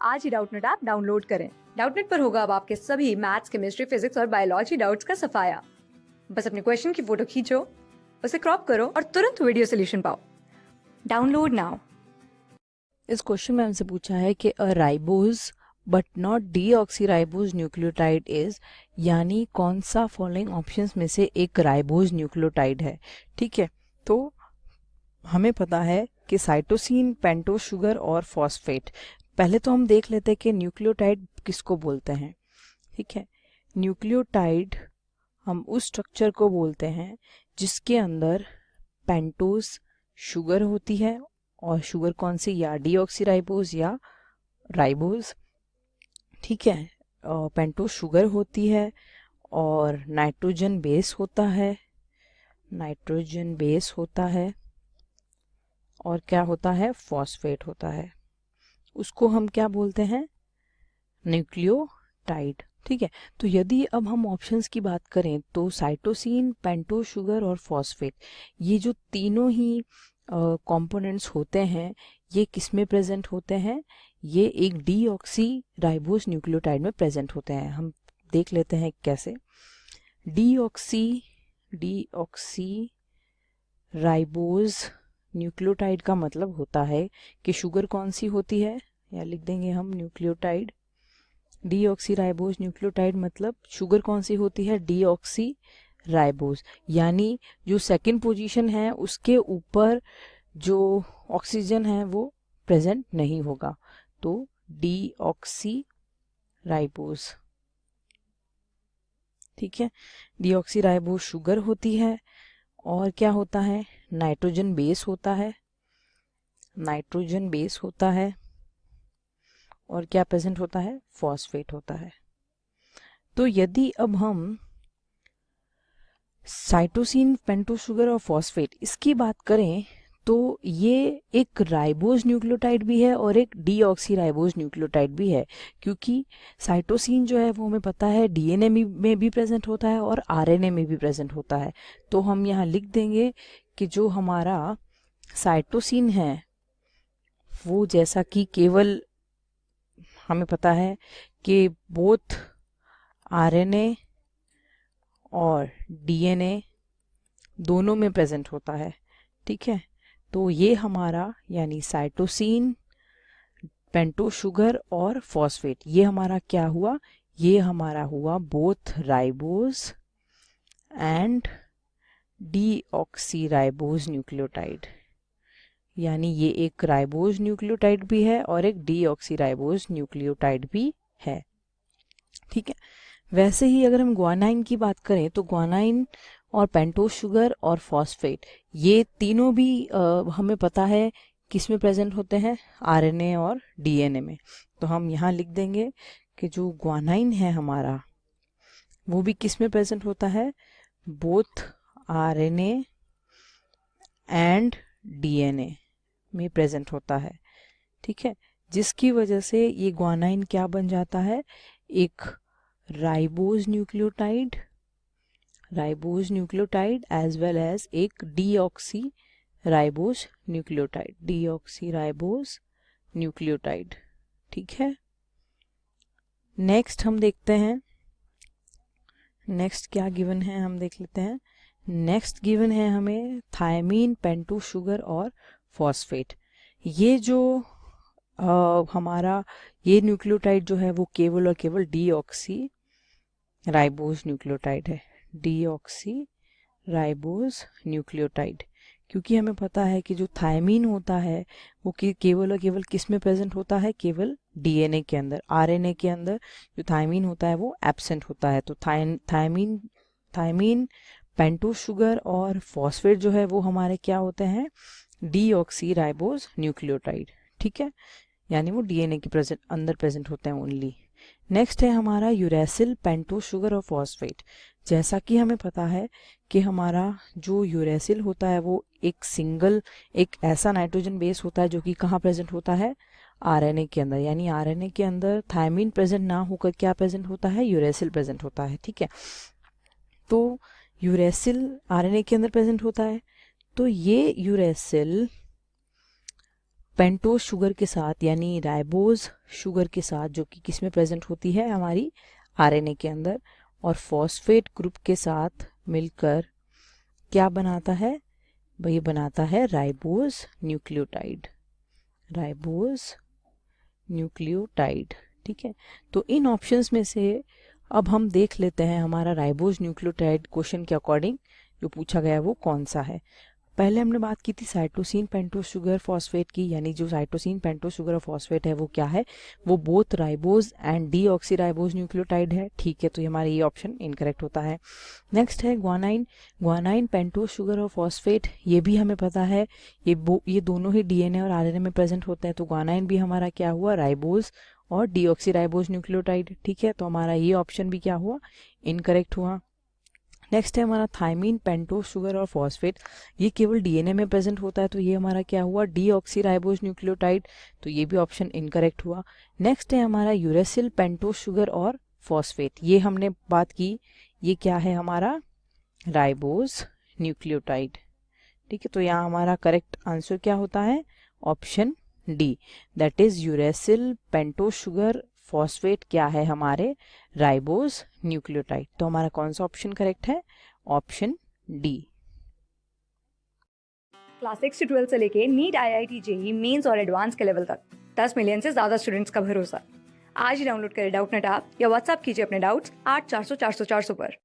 आज ही Doubtnut app download करें। Doubtnut पर होगा अब आपके सभी मैथ्स, केमिस्ट्री, फिजिक्स और बायोलॉजी डाउट्स का सफाया। बस अपने क्वेश्चन की फोटो खींचो, उसे क्रॉप करो और तुरंत वीडियो सोल्यूशन पाओ। Download now. इस क्वेश्चन में हमसे पूछा है कि a ribose but not deoxyribose nucleotide is, यानी कौन सा फॉलोइंग ऑप्शंस में से एक राइबोज न्यूक्लियोटाइड है। ठीक है, तो हमें पता है कि साइटोसिन, पेंटोस शुगर और फॉस्फेट। पहले तो हम देख लेते हैं कि न्यूक्लियोटाइड किसको बोलते हैं। ठीक है, न्यूक्लियोटाइड हम उस स्ट्रक्चर को बोलते हैं जिसके अंदर पेंटोस शुगर होती है, और शुगर कौन सी, या डीऑक्सीराइबोज या राइबोज। ठीक है, पेंटोस शुगर होती है और नाइट्रोजन बेस होता है, नाइट्रोजन बेस होता है, और क्या होता है, फॉस्फेट होता है। उसको हम क्या बोलते हैं, न्यूक्लियोटाइड। ठीक है, तो यदि अब हम ऑप्शंस की बात करें तो साइटोसिन, पेंटोस शुगर और फॉस्फेट, ये जो तीनों ही कंपोनेंट्स होते हैं, ये किस में प्रेजेंट होते हैं, ये एक डीऑक्सी राइबोज न्यूक्लियोटाइड में प्रेजेंट होते हैं। हम देख लेते हैं कैसे। डीऑक्सी राइबोज न्यूक्लियोटाइड का मतलब होता है कि शुगर कौन सी होती है, या लिख देंगे हम न्यूक्लियोटाइड। डीऑक्सी राइबोज न्यूक्लियोटाइड मतलब शुगर कौन सी होती है, डीऑक्सी राइबोज, यानी जो सेकंड पोजीशन है उसके ऊपर जो ऑक्सीजन है वो प्रेजेंट नहीं होगा, तो डीऑक्सी राइबोज। ठीक है, डीऑक्सी राइबोज शुगर होती है, और क्या होता है, नाइट्रोजन बेस होता है, नाइट्रोजन बेस होता है, और क्या प्रेजेंट होता है, फॉस्फेट होता है। तो यदि अब हम साइटोसिन, पेंटोस शुगर और फॉस्फेट इसकी बात करें तो ये एक राइबोज न्यूक्लियोटाइड भी है और एक डीऑक्सी राइबोज न्यूक्लियोटाइड भी है, क्योंकि साइटोसिन जो है वो हमें पता है डीएनए में भी प्रेजेंट होता है और आरएनए में भी प्रेजेंट होता है। तो हम यहाँ लिख देंगे कि जो हमारा साइटोसिन है वो, जैसा कि केवल हमें पता है कि बोथ आरएनए और डीएनए दोनों में प्रेजेंट होता है। ठीक है, तो ये हमारा यानी साइटोसिन, पेंटोस शुगर और फॉस्फेट, ये हमारा क्या हुआ, ये हमारा हुआ both ribose and deoxyribose nucleotide, यानी ये एक राइबोज न्यूक्लियोटाइड भी है और एक डीऑक्सीराइबोज न्यूक्लियोटाइड भी है। ठीक है, वैसे ही अगर हम ग्वानाइन की बात करें तो ग्वानाइन और पेंटोस शुगर और फॉस्फेट, ये तीनों भी हमें पता है किस में प्रेजेंट होते हैं, आरएनए और डीएनए में। तो हम यहाँ लिख देंगे कि जो ग्वानाइन है हमारा वो भी किस में प्रेजेंट होता है, बोथ आरएनए एंड डीएनए में प्रेजेंट होता है। ठीक है, जिसकी वजह से ये ग्वानाइन क्या बन जाता है, एक ribose nucleotide, ribose nucleotide as well as एक deoxy ribose nucleotide, deoxy ribose nucleotide. ठीक है, नेक्स्ट हम देखते हैं, नेक्स्ट क्या गिवन है हम देख लेते हैं। नेक्स्ट गिवन है हमें थायमीन, पेंटोस शुगर और फॉस्फेट। ये जो हमारा ये न्यूक्लियोटाइड जो है वो केवल और केवल डीऑक्सी राइबोज न्यूक्लियोटाइड है, डीऑक्सी राइबोज न्यूक्लियोटाइड, क्योंकि हमें पता है कि जो थायमीन होता है वो केवल और केवल किस में प्रेजेंट होता है, केवल डीएनए के अंदर। आरएनए के अंदर जो थायमीन होता है वो एब्सेंट होता है। तो थायमीन, पेंटोस शुगर और फॉस्फेट जो है वो हमारे क्या होते हैं, डीऑक्सी राइबोज न्यूक्लियोटाइड। ठीक है, यानी वो डीएनए के अंदर प्रेजेंट होते हैं ओनली। नेक्स्ट है हमारा यूरेसिल, पेंटोस शुगर और फॉस्फेट। जैसा कि हमें पता है कि हमारा जो यूरेसिल होता है वो एक ऐसा नाइट्रोजन बेस होता है जो कि कहाँ प्रेजेंट होता है, आरएनए के अंदर, यानी आरएनए के अंदर थायमीन प्रेजेंट ना होकर क्या प्रेजेंट होता है, यूरेसिल प्रेजेंट होता है। ठीक है, तो यूरेसिल आरएनए के अंदर प्रेजेंट होता है, तो ये यूरेसिल पेंटोज शुगर के साथ यानी राइबोज शुगर के साथ जो कि किस में प्रेजेंट होती है हमारी आरएनए के अंदर, और फॉस्फेट ग्रुप के साथ मिलकर क्या बनाता है भाई, बनाता है राइबोज न्यूक्लियोटाइड, राइबोज न्यूक्लियोटाइड। ठीक है, तो इन ऑप्शंस में से अब हम देख लेते हैं हमारा राइबोज न्यूक्लियोटाइड क्वेश्चन के अकॉर्डिंग जो पूछा गया है वो कौन सा है। पहले हमने बात की थी साइटोसिन पेंटोज शुगर फॉस्फेट की, यानी जो साइटोसिन पेंटोज शुगर और फॉस्फेट है वो क्या है, वो both ribose and deoxyribose nucleotide है। ठीक है, तो ये हमारा ये ऑप्शन इनकरेक्ट होता है। नेक्स्ट है ग्वानाइन, ग्वानाइन पेंटोज शुगर और फॉस्फेट, ये भी हमें पता है ये दोनों ही डीएनए और आरएनए में प्रेजेंट होते हैं, तो ग्वानाइन भी हमारा क्या हुआ, राइबोज और डीऑक्सीराइबोज न्यूक्लियोटाइड। ठीक है, तो हमारा ये ऑप्शन भी क्या हुआ, इनकरेक्ट हुआ। नेक्स्ट है हमारा थायमीन पेंटोज शुगर और फॉस्फेट, ये केवल डीएनए में प्रेजेंट होता है, तो ये हमारा क्या हुआ, डीऑक्सीराइबोज न्यूक्लियोटाइड, तो ये भी ऑप्शन इनकरेक्ट हुआ। नेक्स्ट है हमारा यूरेसिल पेंटोज शुगर और फॉस्फेट, ये हमने बात की, ये क्या है हमारा राइबोज न्यूक्लियोटाइड। ठीक है, तो यहाँ हमारा करेक्ट आंसर क्या होता है, option D, that is uracil pentose sugar phosphate क्या है हमारे राइबोज न्यूक्लियोटाइड। तो हमारा कौन सा ऑप्शन करेक्ट है, ऑप्शन डी। क्लास 6 से 12 से लेके नीट, IIT, जेईई मेंस और एडवांस के लेवल तक 10 मिलियन से ज्यादा स्टूडेंट्स का भरोसा। आज ही डाउनलोड करें डाउटनेट ऐप या व्हाट्सएप कीजिए अपने डाउट्स 8400 400 400 पर।